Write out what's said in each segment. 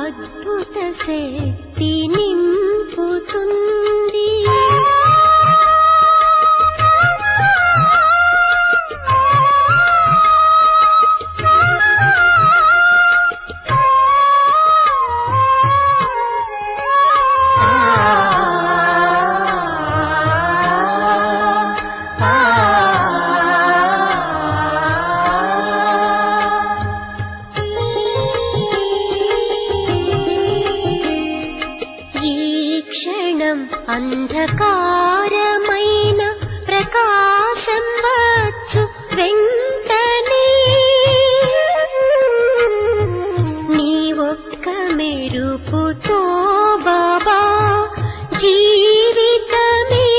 అద్భుత శక్తి నింపుతుంది. అంధకారమైన ప్రకాశం వచ్చు వెంటనే, నీ ఒక్క మెరుపుతో బాబా జీవితమే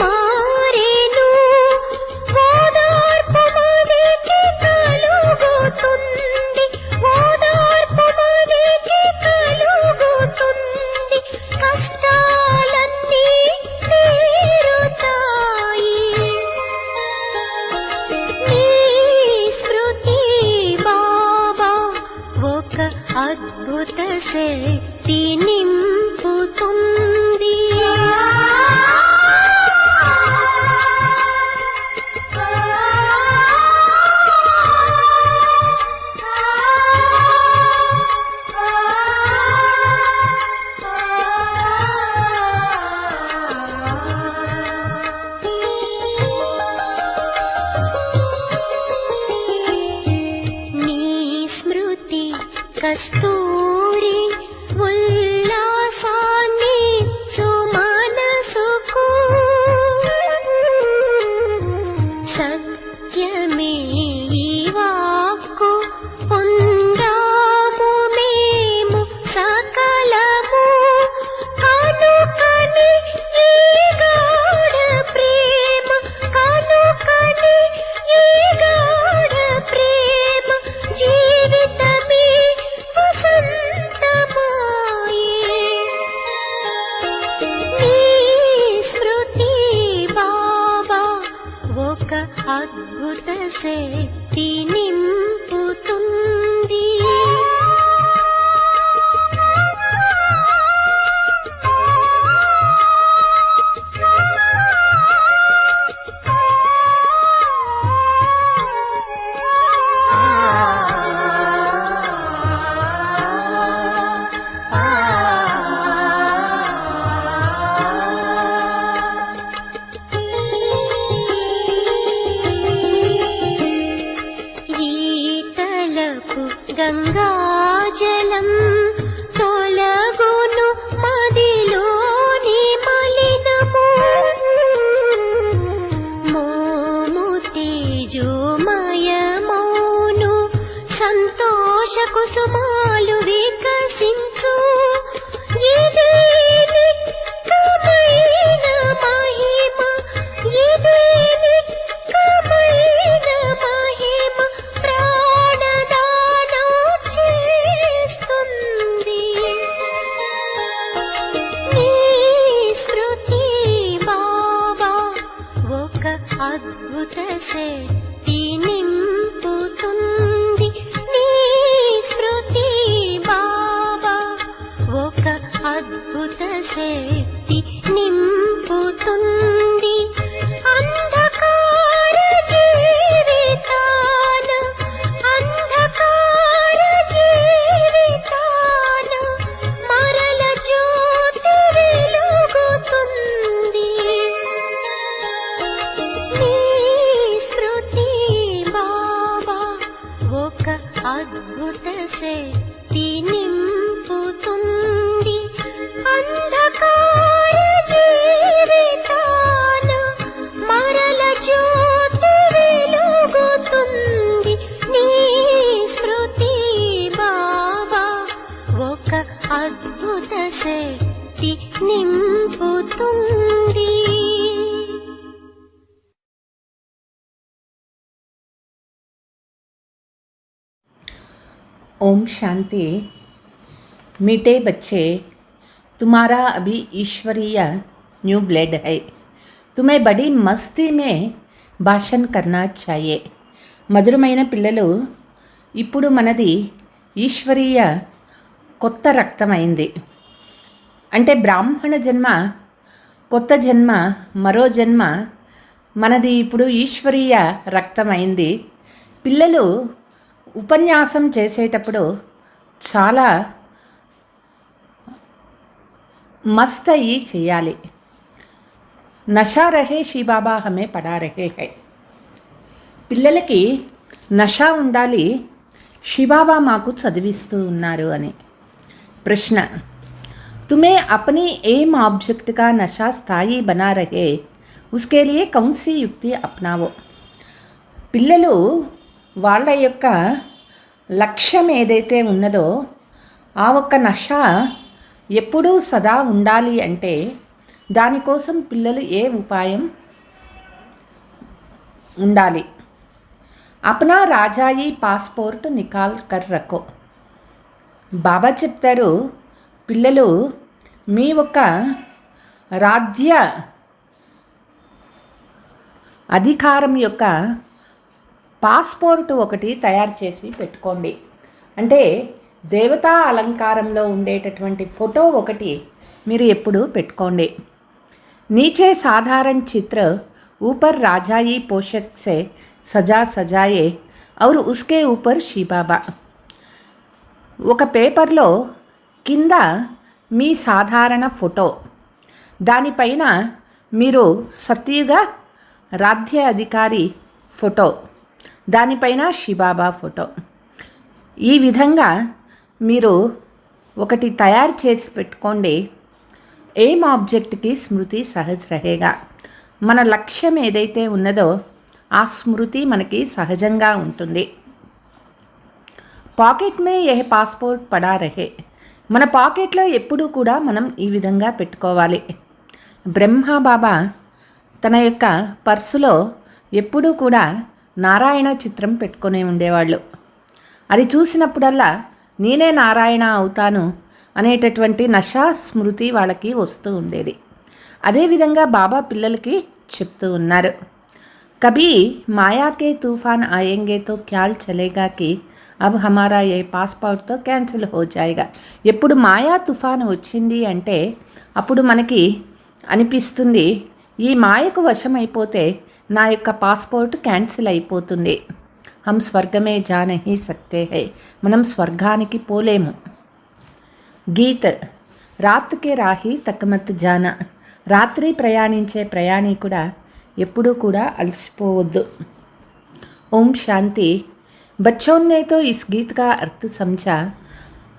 మారెను. ఓదార్పు మదికి కలుగుతుంది, ఓదార్పు మదికి కలుగుతుంది. కష్టాలన్నీ తీరుతాయి. నీ స్మృతి బాబా ఒక అద్భుత శక్తి నింపుతుంది. కస్తూరి ఉల్లాసాన్ని సుమనసుకు, సత్యమే ఈ వాక్కు పొందాము మేము సకలము. కనుకని ఈ గాఢ ప్రేమ, కనుకని ఈ గాఢ ప్రేమ జీవితమే వసంతమాయే. నీ స్మృతి బాబా ఒక అద్భుత శక్తి నింపుతుంది. గంగాజలం తొలగును మదిలోని మలినము, మోము తేజోమయమౌను సంతోష కుసుమాలు వికసించు. ఇదే నిత్యమైన మహిమ, ఇదే నిత్యమైన మహిమ ప్రాణదానం చేస్తుంది. నీ స్మృతి బాబా ఒక అద్భుత శక్తి నింపుతుంది. నీ స్మృతి బాబా ఒక అద్భుత శక్తి నింపుతుంది. అంధకార జీవితాన, అంధకార జీవితాన మరల జ్యోతి వెలుగుతుంది. నీ స్మృతి బాబా ఒక అద్భుత శక్తి నింపుతుంది. అంధకార జీవితాన మరల జ్యోతి వెలుగుతుంది. నీ స్మృతి బాబా ఒక అద్భుత శక్తి నింపుతుంది. ओम शांति। मीठे बच्चे, तुम्हारा अभी ईश्वरीय न्यू ब्लड है, तुम्हें बड़ी मस्ती में భాషణ करना चाहिए। మధురమైన పిల్లలు, ఇప్పుడు మనది ఈశ్వరీయ కొత్త రక్తమైంది. అంటే బ్రాహ్మణ జన్మ, కొత్త జన్మ, మరో జన్మ, మనది ఇప్పుడు ఈశ్వరీయ రక్తమైంది. పిల్లలు ఉపన్యాసం చేసేటప్పుడు చాలా మస్త్ అయ్యి చేయాలి. నషా రహే శివబాబా హమే పడా రహే హై. పిల్లలకి నషా ఉండాలి, శివబాబా మాకు చదివిస్తూ ఉన్నారు అని. ప్రశ్న, तुम्हें अपनी एम ऑब्जेक्ट का नशा स्थायी बना रहे, उसके लिए कौन सी युक्ति अपनावो. పిల్లలు వాళ్ళ యొక్క లక్ష్యం ఏదైతే ఉన్నదో ఆ ఒక్క నష ఎప్పుడూ సదా ఉండాలి అంటే దానికోసం పిల్లలు ఏ ఉపాయం ఉండాలి. అప్నా రాజాయి పాస్పోర్ట్ నికాల్ కర్ రఖో. బాబా చెప్తారు, పిల్లలు మీ ఒక రాజ్య అధికారం యొక్క పాస్పోర్ట్ ఒకటి తయారు చేసి పెట్టుకోండి. అంటే దేవతా అలంకారంలో ఉండేటటువంటి ఫోటో ఒకటి మీరు ఎప్పుడు పెట్టుకోండి. नीचे साधारण चित्र, ऊपर राजाई पोशाक से सजा सजाए और उसके ऊपर श्री बाबा. ఒక పేపర్లో కింద మీ సాధారణ ఫోటో, దానిపైన మీరు సత్యుగ రాజ్య అధికారి ఫోటో, దానిపైన శివబాబా ఫోటో. ఈ విధంగా మీరు ఒకటి తయారు చేసి పెట్టుకోండి. एम ऑब्जेक्ट की स्मृति सहज रहेगा. మన లక్ష్యం ఏదైతే ఉన్నదో ఆ స్మృతి మనకి సహజంగా ఉంటుంది. పాకెట్ మే యహ్ పాస్పోర్ట్ పడా రహే. మన పాకెట్లో ఎప్పుడూ కూడా మనం ఈ విధంగా పెట్టుకోవాలి. బ్రహ్మ బాబా తన యొక్క పర్సులో ఎప్పుడూ కూడా నారాయణ చిత్రం పెట్టుకొని ఉండేవాళ్ళు. అది చూసినప్పుడల్లా నేనే నారాయణ అవుతాను అనేటటువంటి నషా స్మృతి వాళ్ళకి వస్తూ ఉండేది. అదేవిధంగా బాబా పిల్లలకి చెప్తూ ఉన్నారు, కభీ మాయాకే తూఫాన్ ఆయేంగే తో ఖ్యాల్ చలేగా కి అబ్ హమారా ఏ పాస్పోర్ట్తో క్యాన్సిల్ హో జాయేగా. ఎప్పుడు మాయా తుఫాను వచ్చింది అంటే అప్పుడు మనకి అనిపిస్తుంది, ఈ మాయకు వశమైపోతే నా యొక్క పాస్పోర్ట్ క్యాన్సిల్ అయిపోతుంది. హమ్ స్వర్గమే జా నహీ సక్తే హై. మనం స్వర్గానికి పోలేము. గీత్, రాత్కే రాహి తక్మత్ జానా. రాత్రి ప్రయాణించే ప్రయాణి కూడా ఎప్పుడూ కూడా అలసిపోవద్దు. ఓం శాంతి. बच्चों ने तो इस गीत का अर्थ समझा.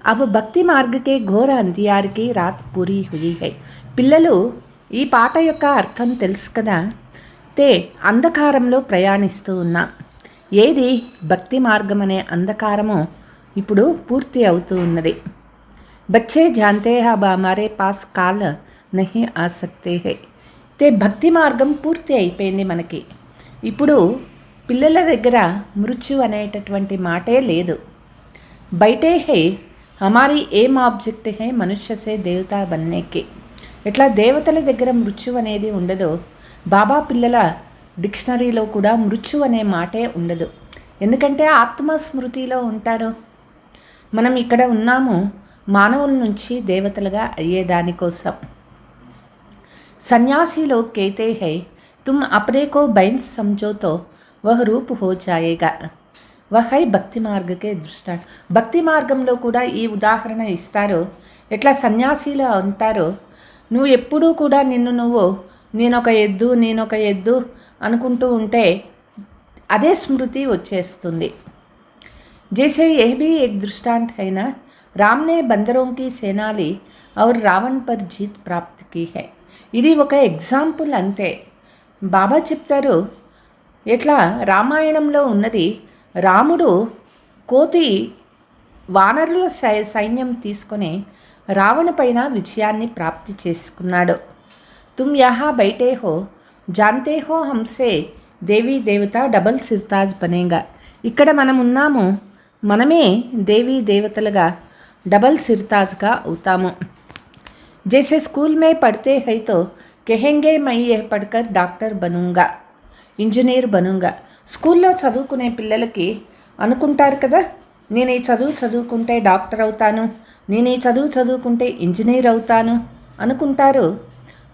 अब భక్తి మార్గ కే ఘోర అంధియార్కి రాత్ పూరీ హుయి హై. పిల్లలు ఈ పాట యొక్క అర్థం తెలుసు కదా. అంధకారంలో ప్రయాణిస్తూ ఉన్నా. ఏది భక్తి మార్గం అనే అంధకారము ఇప్పుడు పూర్తి అవుతూ ఉన్నది. बच्चे जानते हैं अब हमारे पास काल नहीं आ सकते हैं. భక్తి మార్గం పూర్తి అయిపోయింది మనకి. ఇప్పుడు పిల్లల దగ్గర మృత్యు అనేటటువంటి మాటే లేదు. బయటే హై హమారీ ఏం ఆబ్జెక్ట్ హై మనుష్య సే దేవత బన్నేకి. ఎట్లా దేవతల దగ్గర మృత్యు అనేది ఉండదు, బాబా పిల్లల డిక్షనరీలో కూడా మృత్యు అనే మాటే ఉండదు. ఎందుకంటే ఆత్మస్మృతిలో ఉంటారు. మనం ఇక్కడ ఉన్నాము మానవుల నుంచి దేవతలుగా అయ్యేదానికోసం. సన్యాసి లోగ్ कहते हैं तुम अपने को बैंस समझो तो वह रूप हो जाएगा. वह है భక్తి మార్గకే దృష్టాంతం. భక్తి మార్గంలో కూడా ఈ ఉదాహరణ ఇస్తారు. ఎట్లా సన్యాసిలు అంటారు, నువ్వు ఎప్పుడూ కూడా నువ్వు నేనొక ఎద్దు అనుకుంటూ ఉంటే అదే స్మృతి వచ్చేస్తుంది. जैसे यह भी एक दृष्टांत है ना, राम ने बंदरों की सेना ली और रावण पर जीत प्राप्त की है. ఇది ఒక ఎగ్జాంపుల్ అంతే. బాబా చెప్తారు, ఎట్లా రామాయణంలో ఉన్నది, రాముడు కోతి వానరుల సైన్యం తీసుకొని రావణ పైన విజయాన్ని ప్రాప్తి చేసుకున్నాడు. తుమ్ యహా బైటే హో జాన్తే హో హంసే దేవీ దేవత డబల్ సిర్తాజ్ బనేగా. ఇక్కడ మనం ఉన్నాము, మనమే దేవీ దేవతలుగా डबल सिरताज का అవుతాము. जैसे स्कूल में पढ़ते हैं तो कहेंगे मैं यह पढ़कर डॉक्टर बनूंगा, ఇంజనీర్ బనుంగా. స్కూల్లో చదువుకునే పిల్లలకి అనుకుంటారు కదా, నేను ఈ చదువు చదువుకుంటే డాక్టర్ అవుతాను, నేను ఈ చదువు చదువుకుంటే ఇంజనీర్ అవుతాను అనుకుంటారు.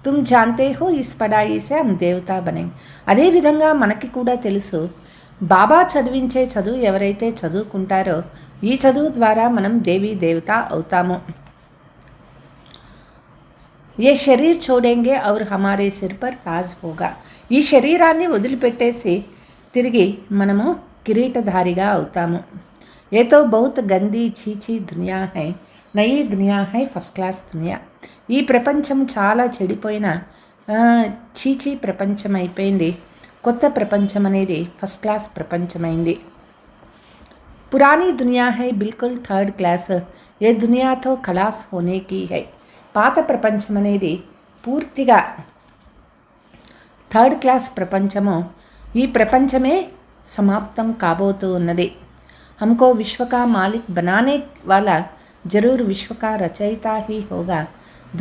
తుమ్ జాంతే హో ఇస్ పడాయి సే హమ్ దేవతా బనేంగే. అదేవిధంగా మనకి కూడా తెలుసు, బాబా చదివించే చదువు ఎవరైతే చదువుకుంటారో ఈ చదువు ద్వారా మనం దేవీ దేవత అవుతాము. ఏ శరీర్ छोड़ेंगे और हमारे सिर पर ताज होगा. ఈ శరీరాన్ని వదిలిపెట్టేసి తిరిగి మనము కిరీటధారిగా అవుతాము. ఏ తో బహుత్ గందీ చీచీ దునియా హై, నయీ దునియా హై ఫస్ట్ క్లాస్ దునియా. ఈ ప్రపంచం చాలా చెడిపోయిన చీచీ ప్రపంచం అయిపోయింది. కొత్త ప్రపంచం అనేది ఫస్ట్ క్లాస్ ప్రపంచమైంది. పురానీ దునియా హై బిల్కుల్ థర్డ్ క్లాస్, ఏ దునియాతో ఖలాస్ హోనే కీ హై. పాత ప్రపంచం అనేది పూర్తిగా థర్డ్ క్లాస్ ప్రపంచము. ఈ ప్రపంచమే సమాప్తం కాబోతూ ఉన్నది. हमको विश्व का मालिक बनाने वाला जरूर विश्व का रचयिता ही होगा,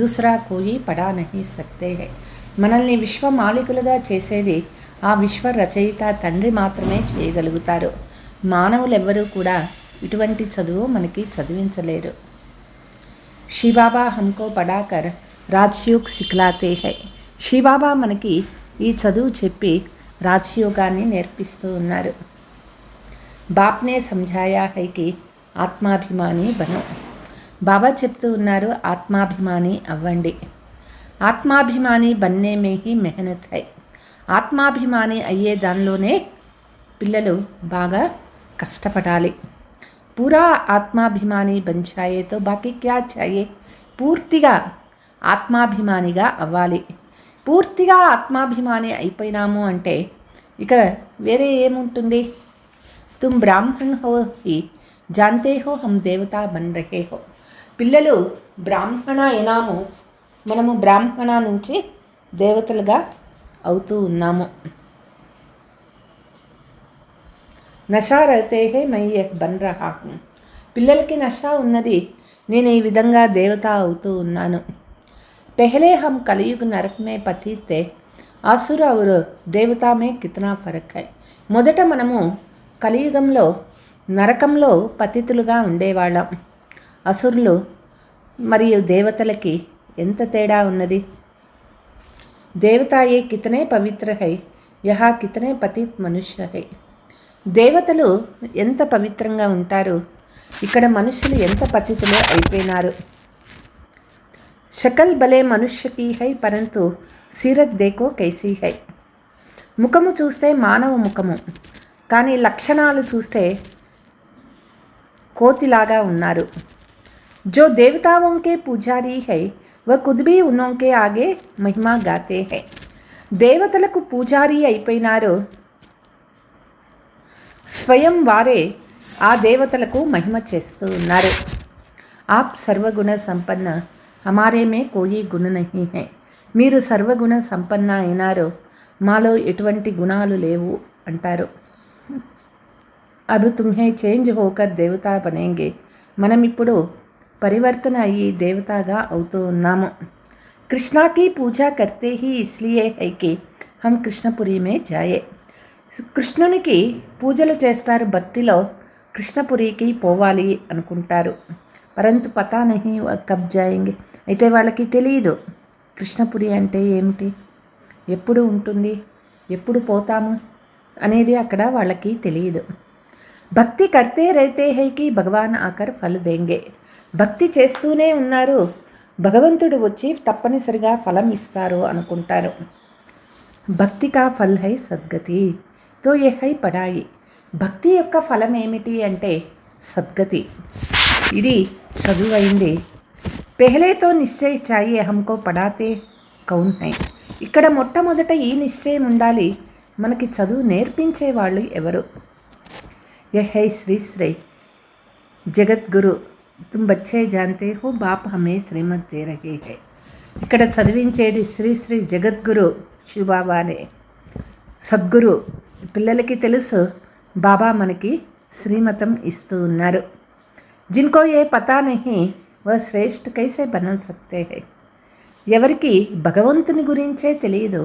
दूसरा कोई पढ़ा नहीं सकते है. మనల్ని విశ్వ మాలికులుగా చేసేది ఆ విశ్వ రచయిత తండ్రి మాత్రమే చేయగలుగుతారు. మానవులెవ్వరూ కూడా ఇటువంటి చదువు మనకి చదివించలేరు. శివబాబా హమ్కో పడాకర్ రాజయోగ్ సిఖలాతే హై. శివబాబా మనకి ఈ చదువు చెప్పి రాజయోగాన్ని నేర్పిస్తూ ఉన్నారు. బాప్నే సంజాయా హై కి ఆత్మాభిమాని బనో. బాబా చెప్తూ ఉన్నారు, ఆత్మాభిమాని అవ్వండి. ఆత్మాభిమాని బన్నే మే హీ మెహనత్ హై. ఆత్మాభిమాని అయ్యే దానిలోనే పిల్లలు బాగా కష్టపడాలి. పూరా ఆత్మాభిమాని బన్ జాయే తో బాకీ క్యా చాయే. పూర్తిగా ఆత్మాభిమానిగా అవ్వాలి. పూర్తిగా ఆత్మాభిమాని అయిపోయినాము అంటే ఇక వేరే ఏముంటుంది. తుమ్ బ్రాహ్మణ్ హో హి జాంతే హో హమ్ దేవతా బన్ రహే హో. పిల్లలు బ్రాహ్మణ అయినాము, మనము బ్రాహ్మణ నుంచి దేవతలుగా అవుతూ ఉన్నాము. Nasha రహతే hey my bun రహా who. పిల్లలకి నషా ఉన్నది, నేను ఈ విధంగా దేవత అవుతూ ఉన్నాను. పెహలే హమ్ కలియుగ్ నరక్ మే పతిత్ తే, ఆసుర ఔర్ దేవతా మే కితనా ఫరక్ హై. మొదట మనము కలియుగంలో నరకంలో పతితులుగా ఉండేవాళ్ళం. అసురులు మరియు దేవతలకి ఎంత తేడా ఉన్నది. దేవతాయే కితనే పవిత్ర హై, యహా కితనే పతిత్ మనుష్య హై. దేవతలు ఎంత పవిత్రంగా ఉంటారు, ఇక్కడ మనుషులు ఎంత పతితులు అయిపోయినారు. शकल भले मनुष्य की है परंतु सीरत देखो कैसी है. ముఖము చూస్తే మానవ ముఖము, కానీ లక్షణాలు చూస్తే కోతిలాగా ఉన్నారు. जो देवताओं के पुजारी है वह खुद भी उनके आगे महिमा गाते हैं. దేవతలకు పూజారి అయిపోయినారు, స్వయం వారే ఆ దేవతలకు మహిమ చేస్తూ ఉన్నారు. ఆప్ సర్వగుణ సంపన్న, హమారే మే కోయి గుణ నహీ హై. మీరు సర్వగుణ సంపన్న అయినారు, మాలో ఎటువంటి గుణాలు లేవు అంటారు. అబ్ తుమ్హే చేంజ్ హోకర్ దేవతా బనేంగే. మనం ఇప్పుడు పరివర్తన అయ్యి దేవతగా అవుతూ ఉన్నాము. కృష్ణాకి పూజా కర్తే హీ ఇస్లియే హై కి హమ్ కృష్ణపురి మే జాయే. కృష్ణునికి పూజలు చేస్తారు, భక్తిలో కృష్ణపురికి పోవాలి అనుకుంటారు. పరంతు పతా నహీ కబ్ జాయేంగే. అయితే వాళ్ళకి తెలియదు కృష్ణపురి అంటే ఏమిటి, ఎప్పుడు ఉంటుంది, ఎప్పుడు పోతాము అనేది అక్కడ వాళ్ళకి తెలియదు. భక్తి కర్తే రైతే హై కి భగవాన్ ఆకర్ ఫల్ దేంగే. భక్తి చేస్తూనే ఉన్నారు, భగవంతుడు వచ్చి తప్పనిసరిగా ఫలం ఇస్తారు అనుకుంటారు. భక్తి కా ఫల్ హై సద్గతి, తో ఏ హై పడాయి. భక్తి యొక్క ఫలం ఏమిటి అంటే సద్గతి. ఇది చదువైంది. పెహలే తో నిశ్చయ చాయే హమ్కో పడాతే కౌన్ హై. ఇక్కడ మొట్టమొదట ఈ నిశ్చయం ఉండాలి, మనకి చదువు నేర్పించే వాళ్ళు ఎవరు. యహ్ హై శ్రీ శ్రీ జగద్గురు, తుమ్ బచ్చే జాంతే హో బాప్ హమే శ్రీమత్ దే రహే హై. ఇక్కడ చదివించేది శ్రీ శ్రీ జగద్గురు శివబాబానే, సద్గురు. పిల్లలకి తెలుసు బాబా మనకి శ్రీమతం ఇస్తూ ఉన్నారు. జిన్కో ఏ పతా నహీ వह శ్రేష్ఠ కైసే బన సక్తే హై. ఎవరికి భగవంతుని గురించే తెలియదు,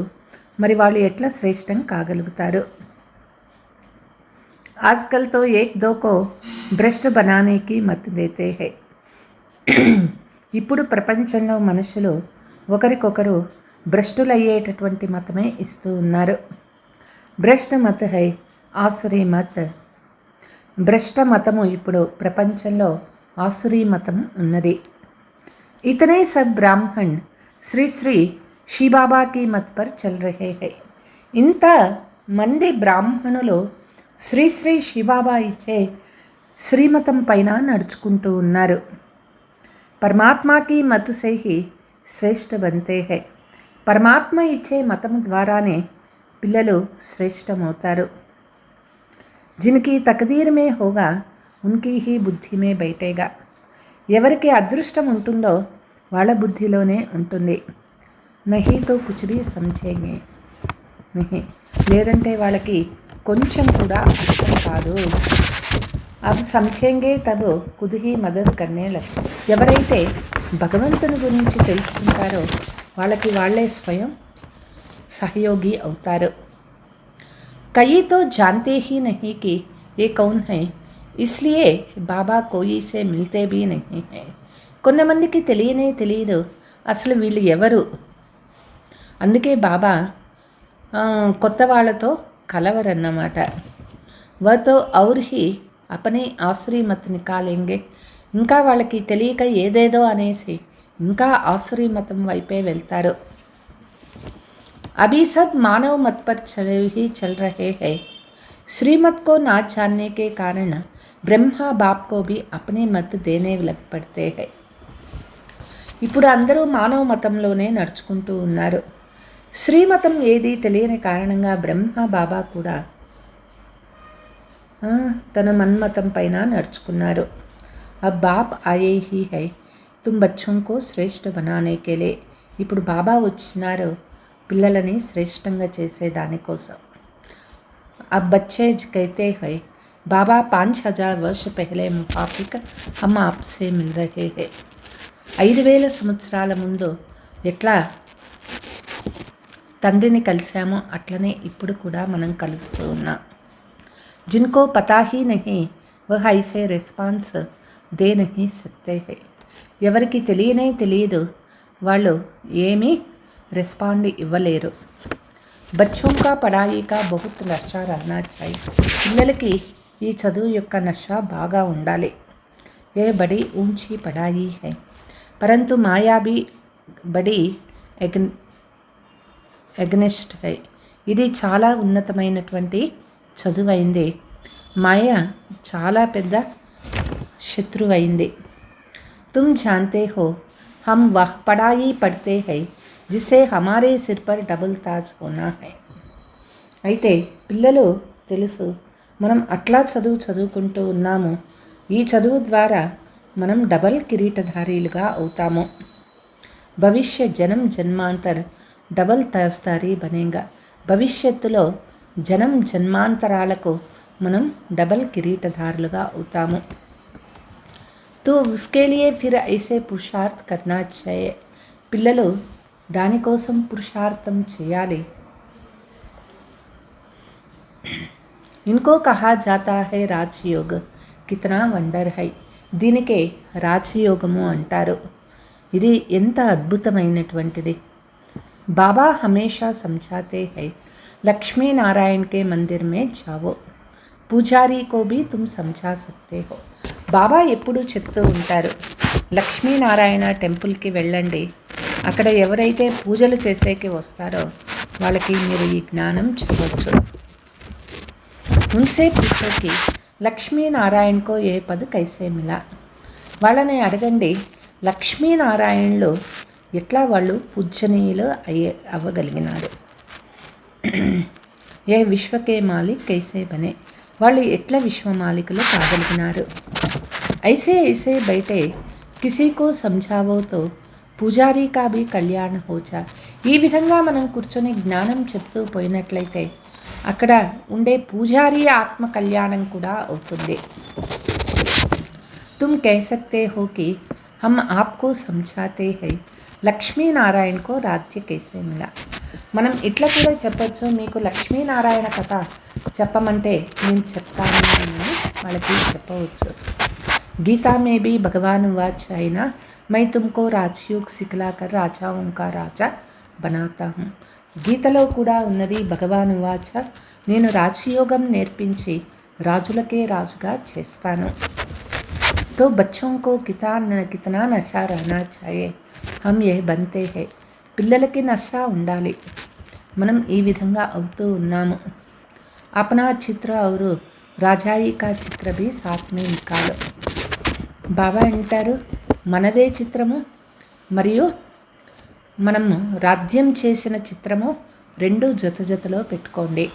మరి వాళ్ళు ఎట్లా శ్రేష్టం కాగలుగుతారు. आजकल तो एक दो को భ్రష్ట్ बनाने की मत देते हैं. ఇప్పుడు ప్రపంచంలో మనుషులు ఒకరికొకరు భ్రష్టులయ్యేటటువంటి మతమే ఇస్తూ ఉన్నారు. భ్రష్ట మత హై ఆసురీ మత్. భ్రష్ట మతము ఇప్పుడు ప్రపంచంలో ఆసురీ మతం ఉన్నది. ఇతనే సబ్ బ్రాహ్మణ్ శ్రీ శ్రీ శివబాబా की मत पर चल रहे हैं. ఇంత మంది బ్రాహ్మణులు శ్రీ శ్రీ శివబాబా ఇచ్చే శ్రీమతం పైన నడుచుకుంటూ ఉన్నారు. పరమాత్మకి మత్ సే హీ శ్రేష్ఠ బంతే హై. పరమాత్మ ఇచ్చే మతం ద్వారానే పిల్లలు శ్రేష్టమవుతారు. జిన్కి తకదీర్ మే హోగా ఉన్కి హీ బుద్ధి మే బైఠేగా. ఎవరికి అదృష్టం ఉంటుందో వాళ్ళ బుద్ధిలోనే ఉంటుంది. నహీ తో కుచ్ భీ సమझेंगे నహీ, లేదంటే వాళ్ళకి కొంచెం కూడా అర్థం కాదు. అబ్ సమझेंगे తబ్ ఖుద్ హీ మదద్ కర్నే లగ్తే. ఎవరైతే భగవంతుని గురించి తెలుసుకుంటారో వాళ్ళకి వాళ్ళే స్వయం సహయోగి అవుతారు. కయి తో జాన్తే హీ నహీ కి ఏ కౌన్ హై, ఇస్లియే బాబా కోయి సే మిల్తే భీ నహీ హై. కొంతమందికి తెలియదు అసలు వీళ్ళు ఎవరు. అందుకే బాబా కొత్త వాళ్ళతో కలవరన్నమాట. వతో ఔర్ హీ అపనే ఆసురీ మత్ నికాలేంగే. ఇంకా వాళ్ళకి తెలియక ఏదేదో అనేసి ఇంకా ఆసురీ మతం వైపే వెళ్తారు. अभी सब मानव मत पर ही चल रहे हैं. श्रीमत को ना जानने के कारण ब्रह्मा बाप को भी अपने मत देने लग पड़ते हैं. ఇప్పుడు అందరూ మానవ మతంలోనే నడుచుకుంటూ ఉన్నారు. శ్రీమతం ఏది తెలియని కారణంగా బ్రహ్మ బాబా కూడా తన మన్మతం పైన నడుచుకున్నారు. అబ్ బాప్ ఆయే హీ హై తుమ్ బచ్చోం కో శ్రేష్ఠ బనానే కే లియే. ఇప్పుడు బాబా వచ్చినారు పిల్లలని శ్రేష్టంగా చేసేదానికోసం. అబ్ బచ్చే కైతే హై బాబా 5000 वर्ष पहले मुताबिक हम आपसे मिल रहे हैं. 5000 సంవత్సరాల ముందు ఎట్లా తండ్రిని కలిసామో అట్లనే ఇప్పుడు కూడా మనం కలుస్తూ ఉన్నాం. GENCO పతా he Nahi వహ్ ఐసే response they Nahi సక్తే high. ఎవరికి తెలియదు వాళ్ళు ఏమీ రెస్పాండ్ ఇవ్వలేరు. బచ్చోం కా పడాయి కా బహుత్ నషా రహనా చాయి. పిల్లలకి ఈ చదువు యొక్క నషా బాగా ఉండాలి. ఏ బడి ఊంచి పడాయి హై పరంతు మాయా భీ బడి ఎగ్నెస్ట్ హై. ఇది చాలా ఉన్నతమైనటువంటి చదువైంది. మాయ చాలా పెద్ద శత్రువైంది. తుమ్ జాన్తే హో హమ్ వహ్ పడాయి పడితే హై జిసే హమారే సిర్ పర్ డబుల్ తాజ్ హోనా హై. అయితే పిల్లలు తెలుసు మనం అట్లా చదువుకుంటూ ఉన్నాము. ఈ చదువు ద్వారా మనం డబల్ కిరీటధారీలుగా అవుతాము. భవిష్య జనం జన్మాంతర్ డబల్ తాజ్దారీ బనేగా. భవిష్యత్తులో జనం జన్మాంతరాలకు మనం డబల్ కిరీటధారులుగా అవుతాము. తో ఉస్కే లియే ఫిర్ ఐసే పురుషార్థ్ కర్నా చాయే. పిల్లలు దానికోసం పురుషార్థం చేయాలి. ఇన్కో కహా జాతా హై రాజయోగ్ కితనా వండర్ హై. దీనికే రాజయోగము అంటారు. ఇది ఎంత అద్భుతమైనటువంటిది. బాబా హమేషా సమझाते हैं లక్ష్మీ నారాయణ కే మందిర్ మే జావో పూజారీ కో భీ తుమ్ సమझा सकते हो. బాబా ఎప్పుడు చెప్తూ ఉంటారు లక్ష్మీనారాయణ టెంపుల్కి వెళ్ళండి. అక్కడ ఎవరైతే పూజలు చేసేకి వస్తారో వాళ్ళకి మీరు ఈ జ్ఞానం చెప్పవచ్చు. ఉన్సే పూछోకి లక్ష్మీనారాయణకో ఏ పద్ కైసే మిలా. వాళ్ళని అడగండి లక్ష్మీనారాయణలు ఎట్లా వాళ్ళు పూజనీయులు అవ్వగలిగినారు. ఏ విశ్వకే మాలిక్ కైసే బనే. వాళ్ళు ఎట్లా విశ్వమాలికలు కాగలిగినారు. ఐసే ఐసే బయటే కిసీకో సమझाవో తో పూజారీ కా భీ కళ్యాణ్ హోజా. ఈ విధంగా మనం కూర్చొని జ్ఞానం చెప్తూ పోయినట్లయితే అక్కడ ఉండే పూజారీ ఆత్మ కళ్యాణం కూడా అవుతుంది. तुम कह सकते हो कि हम आपको समझाते हैं लक्ष्मी नारायण को राज्य कैसे मिला. మనం ఇట్లా కూడా చెప్పొచ్చు, మీకు లక్ష్మీనారాయణ కథ చెప్పమంటే నేను చెప్తాను అని వాళ్ళకి చెప్పవచ్చు. गीता में भी भगवान वाच है ना, मैं तुमको राजयोग सिखलाकर राजाओं का राजा बनाता हूँ. గీతలో కూడా ఉన్నది భగవాన్ వాచ, నేను రాజయోగం నేర్పించి రాజులకే రాజుగా చేస్తాను. तो बच्चों को कितना नशा रहना चाहिए, हम ये बनते हैं. పిల్లలకి నష ఉండాలి, మనం ఈ విధంగా అవుతూ ఉన్నాము. अपना चित्र और राजाई का चित्र भी साथ में निकालो. బాబా అంటారు, మనదే చిత్రము మరియు మనము రాజ్యం చేసిన చిత్రము రెండు జతలో పెట్టుకోండి.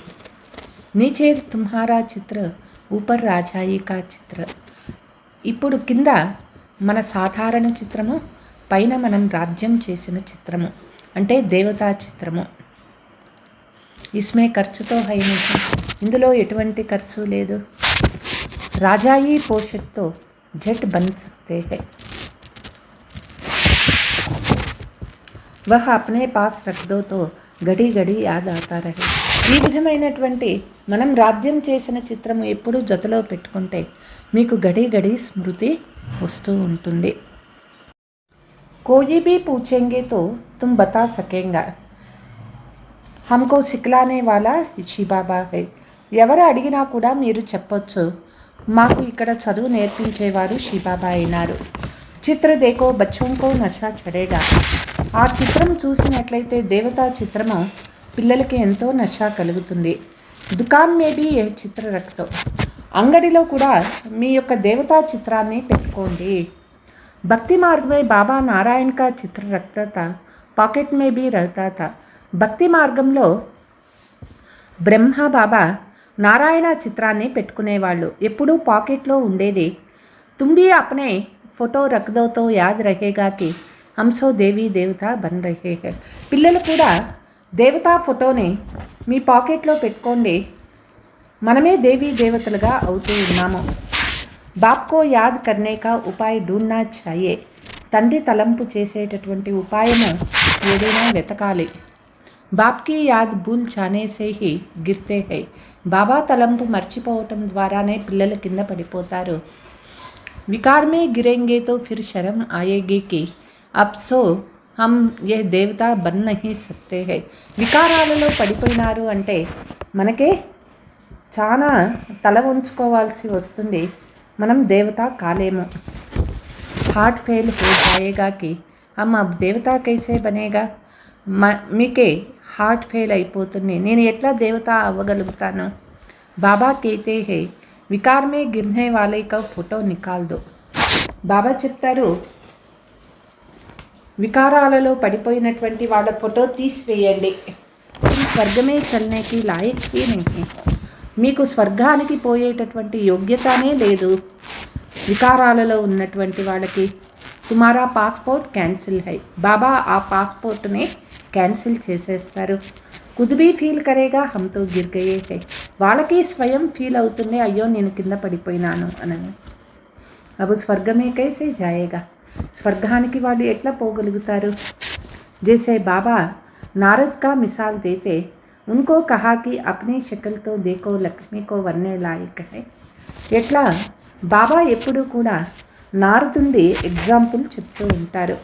నీచే తుమ్హారా చిత్ర ఊపర్ రాజాయి కా చిత్ర. ఇప్పుడు కింద మన సాధారణ చిత్రము, పైన మనం రాజ్యం చేసిన చిత్రము అంటే దేవతా చిత్రము. ఇస్మే ఖర్చుతో హైని, ఇందులో ఎటువంటి ఖర్చు లేదు. రాజాయి పోషక్తో झट बन सकते हैं, वह अपने पास रख दो तो గడి గడి యాద్ ఆతా రహే. ఈ విధమైనటువంటి మనం రాజ్యం చేసిన చిత్రము ఎప్పుడు జతలో పెట్టుకుంటే మీకు గడి గడి స్మృతి వస్తూ ఉంటుంది. कोई भी पूछेंगे तो तुम बता सकेंगे, हमको सिखलाने वाला ऋषि बाबा है. ఎవరు అడిగినా కూడా మీరు చెప్పొచ్చు, మాకు ఇక్కడ చదువు నేర్పించేవారు శివబాబా అయినారు. చిత్ర దేకో బచ్చోంకో నషా చడేగా. ఆ చిత్రం చూసినట్లయితే దేవతా చిత్రము పిల్లలకి ఎంతో నషా కలుగుతుంది. దుకాన్ మేబీ ఏ చిత్ర రక్తో, అంగడిలో కూడా మీ యొక్క దేవతా చిత్రాన్ని పెట్టుకోండి. భక్తి మార్గమే బాబా నారాయణ కా చిత్ర రక్తా పాకెట్ మే బీ రహతా థా. భక్తి మార్గంలో బ్రహ్మ బాబా నారాయణ చిత్రాన్ని పెట్టుకునేవాళ్ళు, ఎప్పుడూ పాకెట్లో ఉండేది. తుంబి అప్నే ఫోటో రక్దోతో యాద్ రహేగా కి హంసో దేవీ దేవత బన్ రహే హై. పిల్లలు కూడా దేవతా ఫోటోని మీ పాకెట్లో పెట్టుకోండి, మనమే దేవీ దేవతలుగా అవుతూ ఉన్నాము. బాప్కో యాద్ కర్నే కా ఉపాయ్ ఢూండ్నా చాయే. తండ్రి తలంపు చేసేటటువంటి ఉపాయము ఏదైనా వెతకాలి. బాప్కి యాద్ భూల్ జానే సే హీ గిర్తే హై. బాబా తలంపు మర్చిపోవటం ద్వారానే పిల్లలు కింద పడిపోతారు. వికార్ మే గిరేంగే తో ఫిర్ శరం ఆయేగి కి అబ్ సో హమ్ ఏ దేవతా బన్ నహీ సక్తే హై. వికారాలలో పడిపోయినారు అంటే మనకే చాలా తల ఉంచుకోవాల్సి వస్తుంది, మనం దేవత కాలేము. హార్ట్ ఫెయిల్ హో జాయేగా కి హమ్ అబ్ దేవతా కైసే బనేగా. మీకే హార్ట్ ఫెయిల్ అయిపోతుంది, నేను ఎట్లా దేవత అవ్వగలుగుతాను. బాబా కేతే హే వికార్ మే గిర్నే వాలే కా ఫోటో నికాల్ దో. బాబా చెప్తారు, వికారాలలో పడిపోయినటువంటి వాళ్ళ ఫోటో తీసివేయండి. స్వర్గమే చల్నేకి లాయక్ హీ నహీ. మీకు స్వర్గానికి పోయేటటువంటి యోగ్యతనే లేదు వికారాలలో ఉన్నటువంటి వాళ్ళకి. తుమారా పాస్పోర్ట్ క్యాన్సిల్ హై. బాబా ఆ పాస్పోర్ట్ని క్యాన్సిల్ చేసేస్తారు. కుదుబీ ఫీల్ కరేగా హమ్తో గిర్ గయే హై. వాళ్ళకి స్వయం ఫీల్ అవుతుంది, అయ్యో నేను కింద పడిపోయినాను అనని. అబు స్వర్గమే కైసే జాయేగా. స్వర్గానికి వాళ్ళు ఎట్లా పోగలుగుతారు. జైసే బాబా నారద్ కా మిసాల్ దేతే ఉన్కో కహా కి అప్నీ షకల్తో దేకో లక్ష్మీ కో వర్నే లాయక్ హై. ఎట్లా బాబా ఎప్పుడూ కూడా నారదుండి ఎగ్జాంపుల్ చెప్తూ ఉంటారు.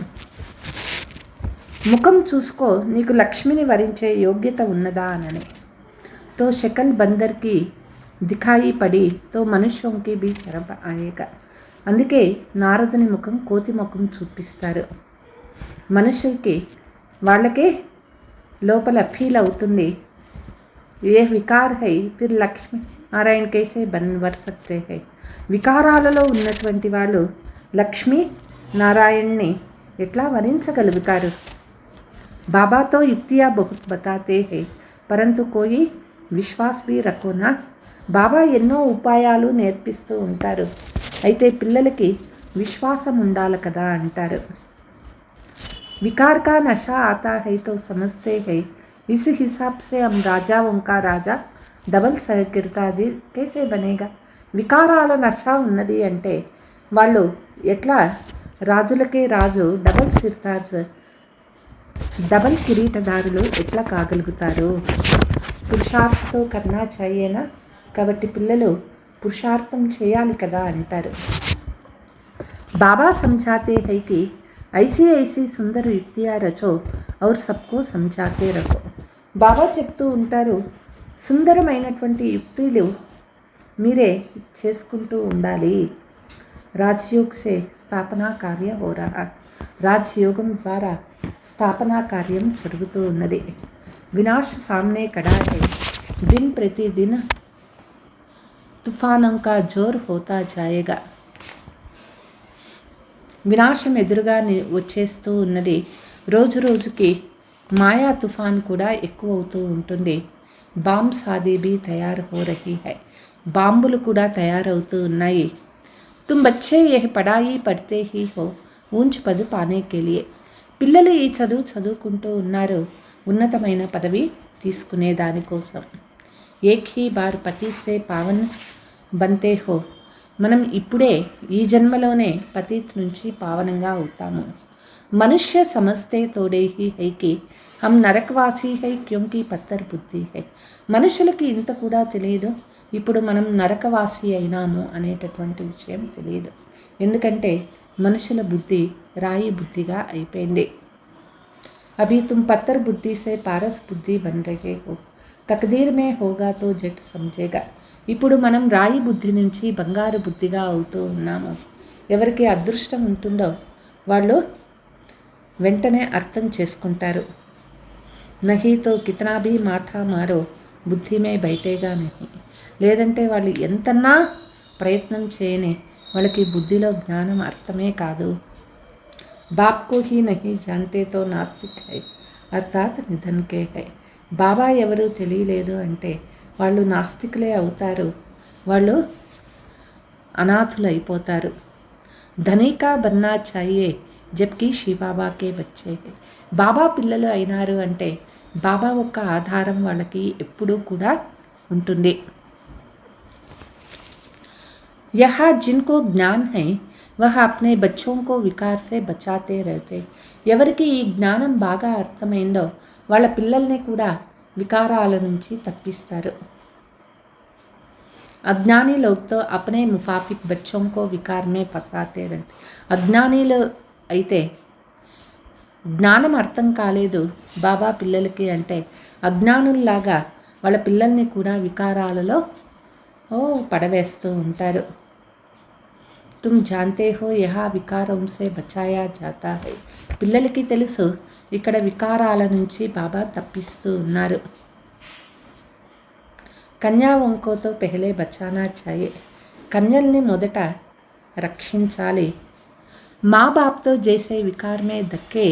ముఖం చూసుకో, నీకు లక్ష్మిని వరించే యోగ్యత ఉన్నదా అనని. తో షకల్ బందర్కి దిఖాయి పడి తో మనుష్యంకి బీ శరం ఆయేగా. అందుకే నారదుని ముఖం కోతి ముఖం చూపిస్తారు. మనుషులకి వాళ్ళకే లోపల ఫీల్ అవుతుంది, ఏ వికార్ హై ఫిర్ లక్ష్మి నారాయణ కైసే బన్వర్ సక్తే హై. వికారాలలో ఉన్నటువంటి వాళ్ళు లక్ష్మీ నారాయణ్ని ఎట్లా వరించగలుగుతారు. बाबा तो युक्तियाँ बहुत बताते हैं परंतु कोई विश्वास भी रखो ना. బాబా ఎన్నో ఉపాయాలు నేర్పిస్తూ ఉంటారు, అయితే పిల్లలకి విశ్వాసం ఉండాలి కదా అంటారు. వికార్ కా నషా ఆతా హై తో సమజ్తే హై, ఇస్ హిసాబ్ సే హమ్ రాజాओं का రాజా డబల్ సహకర్తాది కైసే బనేగా. వికారాల నషా ఉన్నది అంటే వాళ్ళు ఎట్లా రాజులకే రాజు డబల్ సిర్తాజ్ డబల్ కిరీటదారులు ఎట్లా కాగలుగుతారు? పురుషార్థంతో కన్నా చాయేనా? కాబట్టి పిల్లలు పురుషార్థం చేయాలి కదా అంటారు. बाबा समझाते हैं कि ऐसी ऐसी सुंदर युक्तियाँ रचो और सबको समझाते रहो. బాబా చెప్తూ ఉంటారు, సుందరమైనటువంటి యుక్తులు మీరే చేసుకుంటూ ఉండాలి. రాజయోగ్ సే స్థాపనా కార్య హో రహా. రాజయోగం ద్వారా స్థాపనా కార్యం జరుగుతూ ఉన్నది. వినాశ సామ్నే ఖడా హై. దిన్ ప్రతి దిన్ తుఫానం కా జోర్ హోతా జాయేగా. వినాశం ఎదురుగా వచ్చేస్తూ ఉన్నది. రోజు రోజుకి మాయా తుఫాన్ కూడా ఎక్కువ అవుతూ ఉంటుంది. బాంబ్ సాదీ भी తయారు हो रही है. బాంబులు కూడా తయారవుతూ ఉన్నాయి. तुम बच्चे यह पढ़ाई पढ़ते ही हो ऊंच पद पाने के लिए. పిల్లలు ఈ చదువుకుంటూ ఉన్నారు ఉన్నతమైన పదవి తీసుకునే దానికోసం. ఏక్ హీ బార్ పతి సే పావన్ బంతే హో. మనం ఇప్పుడే ఈ జన్మలోనే పతిత్ నుంచి పావనంగా అవుతాము. మనుష్య సమస్తే తోడే హీ హై కి హమ్ నరకవాసీ హై క్యోంకి పత్తర్ బుద్ధి హై. మనుషులకి ఇంత కూడా తెలియదు, ఇప్పుడు మనం నరకవాసి అయినాము అనేటటువంటి విషయం తెలియదు. ఎందుకంటే మనుషుల బుద్ధి రాయి బుద్ధిగా అయిపోయింది. అభి తుమ్ పత్తర్ బుద్ధి సే పారస్ బుద్ధి బన్ రహే హో. తక్దీర్ మే హోగా తో జట్ సమझेगा. ఇప్పుడు మనం రాయి బుద్ధి నుంచి బంగారు బుద్ధిగా అవుతూ ఉన్నాము. ఎవరికి అదృష్టం ఉంటుందో వాళ్ళు వెంటనే అర్థం చేసుకుంటారు. నహీతో కితనా భీ మాథా మారో బుద్ధి మే బైఠేగా నహీ. లేదంటే వాళ్ళు ఎంతన్నా ప్రయత్నం చేయని వాళ్ళకి బుద్ధిలో జ్ఞానం అర్థమే కాదు. బాప్కో హీ నహీ జాన్తే తో నాస్తిక్ హై అర్థాత్ నిధన్ కే హై. బాబా ఎవరు తెలియలేదు అంటే వాళ్ళు నాస్తికులే అవుతారు, వాళ్ళు అనాథులు అయిపోతారు. ధనికా బన్నా చాయే జబ్కి శివబాబాకే బచ్చే. బాబా పిల్లలు అయినారు అంటే బాబా ఒక్క ఆధారం వాళ్ళకి ఎప్పుడూ కూడా ఉంటుంది. यहाँ जिनको ज्ञान है वह अपने बच्चों को विकार से बचाते रहते. ఎవరికి ఈ జ్ఞానం బాగా అర్థమైందో వాళ్ళ పిల్లల్ని కూడా వికారాల నుంచి తప్పిస్తారు. అజ్ఞాని లోగ్ తో అప్నే ముఫాఫిక్ బచ్చోं को विकार में फंसाते रहते. అజ్ఞానిలు అయితే జ్ఞానం అర్థం కాలేదు బాబా పిల్లలకి అంటే అజ్ఞానుల్లాగా వాళ్ళ పిల్లల్ని కూడా వికారాలలో పడవేస్తూ ఉంటారు. తుమ్ జాన్తే హో యహా వికారం సే బచాయా జాతా హై. పిల్లలకి తెలుసు ఇక్కడ వికారాల నుంచి బాబా తప్పిస్తూ ఉన్నారు. కన్యావంకోతో పెహలే బచానా చాయే. కన్యల్ని మొదట రక్షించాలి. మా బాప్తో జైసే వికార్ మే ధక్కే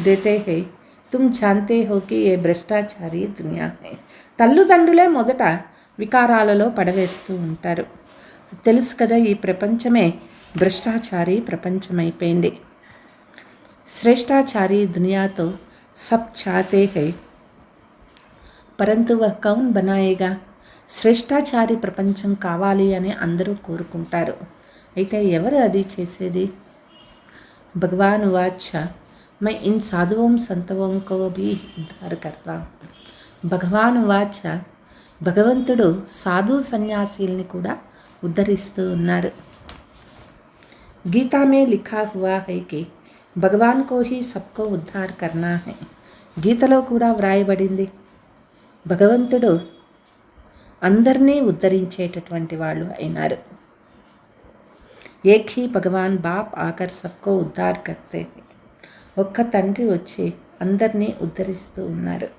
దేతే హై తుమ్ జాన్తే హో కి ఏ భ్రష్టాచారి దునియా హై. తల్లిదండ్రులే మొదట వికారాలలో పడవేస్తూ ఉంటారు. తెలుసు కదా, ఈ ప్రపంచమే భ్రష్టాచారి ప్రపంచమైపోయింది. శ్రేష్టాచారి దునియాతో సబ్ చాతే హై పరంతు వహ్ కౌన్ బనాయేగా. శ్రేష్టాచారి ప్రపంచం కావాలి అని అందరూ కోరుకుంటారు, అయితే ఎవరు అది చేసేది? భగవాన్ వాచ मैं इन साधुओं संतों को भी उद्धार करता हूँ. భగవాన్ వాచ భగవంతుడు సాధు సన్యాసీల్ని కూడా ఉద్ధరిస్తూ ఉన్నారు. గీతా మే లిఖా హువా హై కి భగవాన్ కో హీ సబ్కో ఉద్ధార్ కర్నా హై. గీతలో కూడా వ్రాయబడింది భగవంతుడు అందరినీ ఉద్ధరించేటటువంటి వాళ్ళు అయినారు. ఏక్ హీ భగవాన్ బాప్ ఆకర్ సబ్కో ఉద్ధార్ కర్తే. ఒక్క తండ్రి వచ్చి అందరినీ ఉద్ధరిస్తూ ఉన్నారు.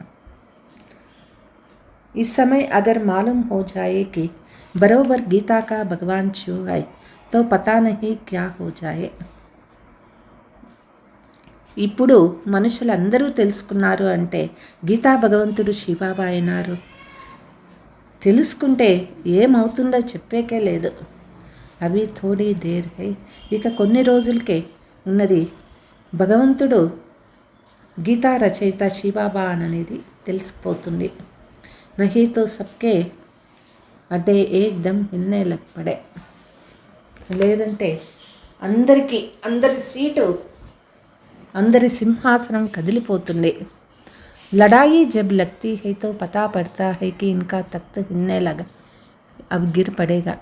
इस समय अगर मालूम हो जाए कि बरोबर गीता का भगवान शिव है तो पता नहीं क्या हो जाए. ఇప్పుడు మనుషులందరూ తెలుసుకున్నారు అంటే గీతా భగవంతుడు శివబాబా అయినారు. తెలుసుకుంటే ఏమవుతుందో చెప్పేకే లేదు. అవి థోడీ దేర్ హై. ఇక కొన్ని రోజులకే ఉన్నది. భగవంతుడు గీతా రచయిత శివబాబా అనేది తెలిసిపోతుంది. नहीं तो सबके అడ్డే ఏకదమ్ హిల్నే లగ్ పడే. లేదంటే అందరి సీటు అందరి సింహాసనం కదిలిపోతుంది. लड़ाई जब लगती है तो पता पड़ता है कि इनका तख्त हिलने लगा, अब गिर पड़ेगा.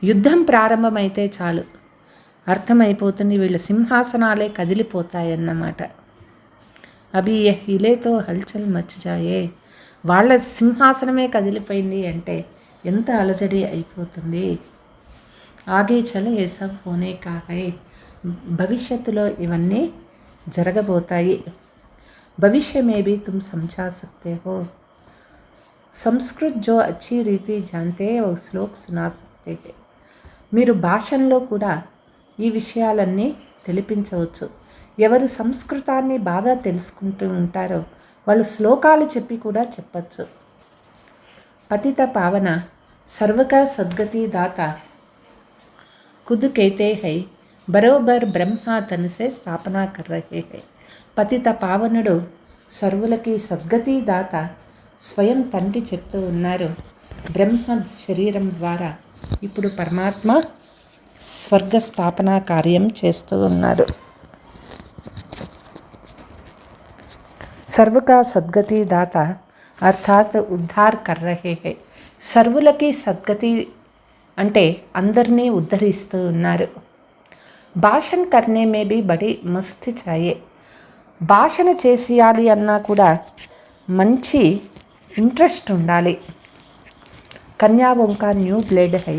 యుద్ధం ప్రారంభమైతే చాలు అర్థమైపోతుంది వీళ్ళ సింహాసనాలే కదిలిపోతాయన్నమాట. అవి హిలేతో హల్చల్ మచ్చిజాయే, వాళ్ళ సింహాసనమే కదిలిపోయింది అంటే ఎంత అలజడి అయిపోతుంది. ఆగే చల ఏ సబ్ హోనే కా హై, భవిష్యత్తులో ఇవన్నీ జరగబోతాయి. भविष्य में भी तुम समझा सकते हो. संस्कृत जो अच्छी रीति जानते हैं वो श्लोक सुना सकते हैं. మీరు భాషల్లో కూడా ఈ విషయాలన్నీ తెలిపించవచ్చు. ఎవరు సంస్కృతాన్ని బాగా తెలుసుకుంటూ ఉంటారో వాళ్ళు శ్లోకాలు చెప్పి కూడా చెప్పచ్చు. పతిత పావన సర్వకా సద్గతి దాత खुद कहते हैं बरोबर ब्रह्मा तन से स्थापना कर रहे हैं. పతిత పావనుడు సర్వులకి సద్గతి దాత స్వయం తండ్రి చెప్తూ ఉన్నారు. బ్రహ్మ శరీరం ద్వారా ఇప్పుడు పరమాత్మ స్వర్గ స్థాపన కార్యం చేస్తూ ఉన్నారు. సర్వకా సద్గతి దాత అర్థాత్ ఉద్ధార్ కర్ రహే హై. సర్వులకి సద్గతి అంటే అందరినీ ఉద్ధరిస్తూ ఉన్నారు. భాషణ కర్నే మే భీ బడి మస్తి చాయే. భాషణ చేసేయాలి అన్నా కూడా మంచి ఇంట్రెస్ట్ ఉండాలి. కన్యావోం కా న్యూ బ్లడ్ హై,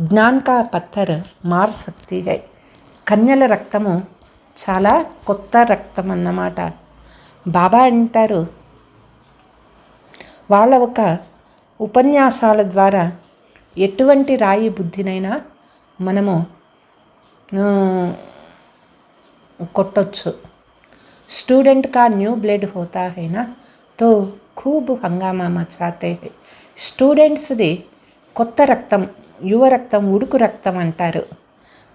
జ్ఞాన్ కా పత్తర్ మార్ సక్తి హై. కన్యల రక్తము చాలా కొత్త రక్తం అన్నమాట. బాబా అంటారు వాళ్ళ ఒక ఉపన్యాసాల ద్వారా ఎటువంటి రాయి బుద్ధినైనా మనము కొట్టొచ్చు. स्टूडेंट का न्यू ब्लड होता है ना तो खूब हंगामा मचाते हैं. స్టూడెంట్స్ది కొత్త రక్తం, యువ రక్తం, ఉడుకు రక్తం అంటారు.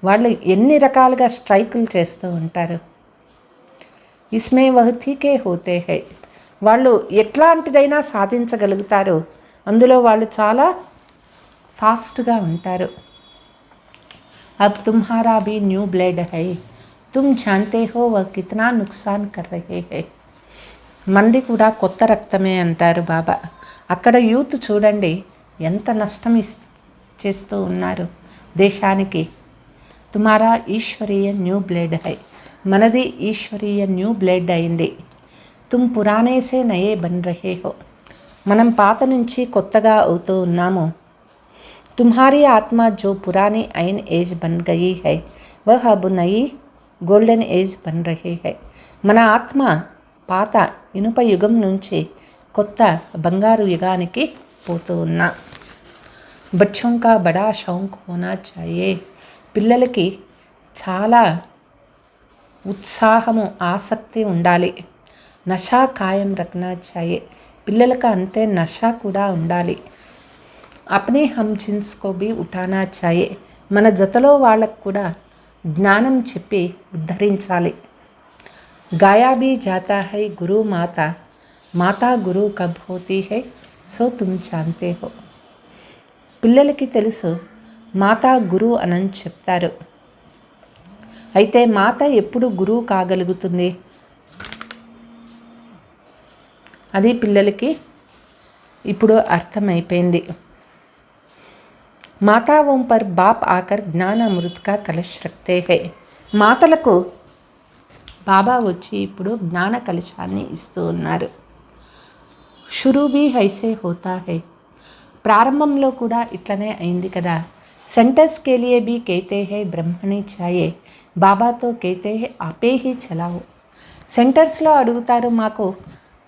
వాళ్ళు ఎన్ని రకాలుగా స్ట్రైకులు చేస్తూ ఉంటారు. ఇస్మే వహ్ తీకే హోతే హై. వాళ్ళు ఎట్లాంటిదైనా సాధించగలుగుతారు. అందులో వాళ్ళు చాలా ఫాస్ట్గా ఉంటారు. అబ్ తుమ్హారా భీ న్యూ బ్లడ్ హై, तुम जानते हो वह कितना नुकसान कर रहे हैं. మంది కూడా కొత్త రక్తమే అంటారు బాబా. అక్కడ యూత్ చూడండి ఎంత నష్టం చేస్తూ ఉన్నారు దేశానికి. తుమారా ఈశ్వరీయ న్యూ బ్లడ్ హై, మనది ఈశ్వరీయ న్యూ బ్లడ్ అయింది. తుమ్ పురానే సే నయే బన్ రహే హో, మనం పాత నుంచి కొత్తగా అవుతూ ఉన్నాము. తుమ్హారీ ఆత్మ జో పురానీ ఐన్ ఏజ్ బన్ గయి హై వహ్ అబ్ నయి గోల్డెన్ ఏజ్ బన్ రహే హై. మన ఆత్మ పాత ఇనుప యుగం నుంచి కొత్త బంగారు యుగానికి పోతూ ఉన్నా. బచ్చోं का बड़ा शौक होना चाहिए. పిల్లలకి చాలా ఉత్సాహము, ఆసక్తి ఉండాలి. నషా కాయం రఖనా चाहिए. పిల్లలకు అంతే నషా కూడా ఉండాలి. అప్నే హమ్ జిన్స్ కో భీ ఉఠానా चाहिए. మన జతలో వాళ్ళకు కూడా జ్ఞానం చెప్పి ఉద్ధరించాలి. గాయా భీ జాతా హై గురు మాతా, మాతా గురు కబ్ హోతీ హై సో తుమ్ జాన్తే హో. పిల్లలకి తెలుసు మాతా గురు అని చెప్తారు. అయితే మాత ఎప్పుడు గురువు కాగలుగుతుంది? అది పిల్లలకి ఇప్పుడు అర్థమైపోయింది. మాతాओं पर बाप आकर ज्ञान अमृत का कलश रखते हैं. మాతలకు బాబా వచ్చి ఇప్పుడు జ్ఞాన కలశాన్ని ఇస్తూ ఉన్నారు. షురూ భీ ఐసే హోతా హై. ప్రారంభంలో కూడా ఇట్లనే అయింది కదా. సెంటర్స్ కే లియే భీ कहते हैं బ్రహ్మణి చాయే, బాబాతో कहते हैं आपे ही చలావో. సెంటర్స్లో అడుగుతారు మాకు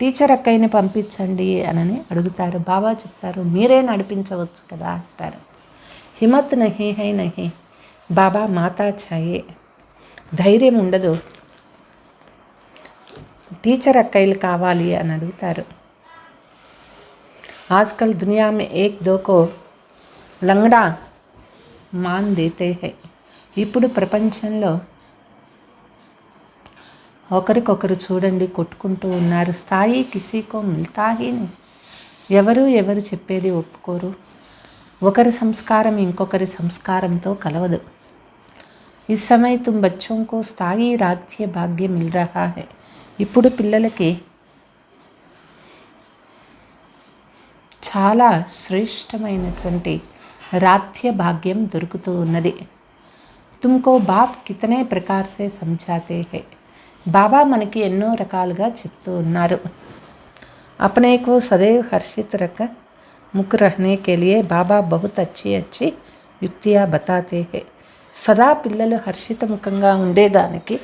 టీచర్ అక్కయ్యని పంపించండి అని అడుగుతారు. బాబా చెప్తారు మీరే నడిపించవచ్చు కదా అంటారు. హిమ్మత్ నహీ హై నహీ, బాబా మాతా చాయే. ధైర్యం ఉండదు, టీచర్ అక్కయ్యలు కావాలి అని అడుగుతారు. ఆజ్కల్ దునియా మే ఏక్ దోకో లంగడా మాన్ దేతే హై. ఇప్పుడు ప్రపంచంలో ఒకరికొకరు చూడండి కొట్టుకుంటూ ఉన్నారు. స్థాయి కిసీకో మిల్తా హీ నీ. ఎవరు చెప్పేది ఒప్పుకోరు. ఒకరి సంస్కారం ఇంకొకరి సంస్కారంతో కలవదు. इस समय तुम बच्चों को स्थायी राज्य भाग्य मिल रहा है. ఇప్పుడు పిల్లలకి చాలా శ్రేష్టమైనటువంటి రాధ్య భాగ్యం దొరుకుతూ ఉన్నది. तुमको बाप कितने प्रकार से समझाते हैं. బాబా మనకి ఎన్నో రకాలుగా చెప్తూ ఉన్నారు. अपने को सदैव हर्षित रख मुख रहने के लिए बाबा बहुत अच्छी अच्छी युक्तियाँ बताते हैं. సదా పిల్లలు హర్షితముఖంగా ఉండేదానికి